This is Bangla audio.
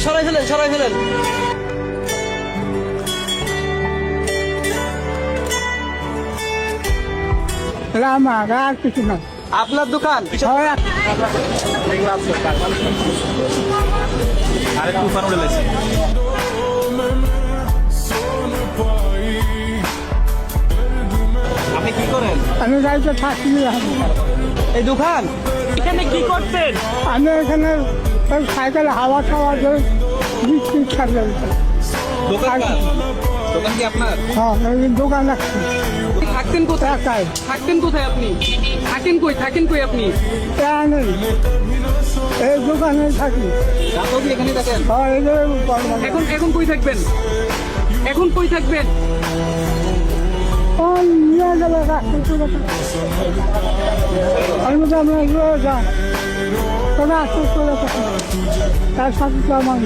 সরাই ফেলেন, সরাই ফেলেন। আমার আর কিছু না। আপনার দোকান? আরেকটু উপর উঠে গেছে। আপনি কি করেন? আমি গাড়িতে থাকি। এই দোকান এখানে কি করতেন? আমি এখানে সাইকেল হাওয়া খাওয়া ধরে বিস্কুট খাবো। দোকান কার? দোকান কি আপনার? হ্যাঁ, এই দোকান রাখছি। থাকতেন কোথায়? একাই। থাকতেন কোথায় আপনি? থাকেন কই? থাকেন কই আপনি? তা নেই, এই দোকানে থাকি। রাতেও কি এখানে থাকেন? হ্যাঁ, এই যে এখন এখন কই থাকবেন? এখন কই থাকবেন? নিয়ে গেলে রাখতে আমি তো আমরা যান তবে আসতে চলে তার সাথে তো আমার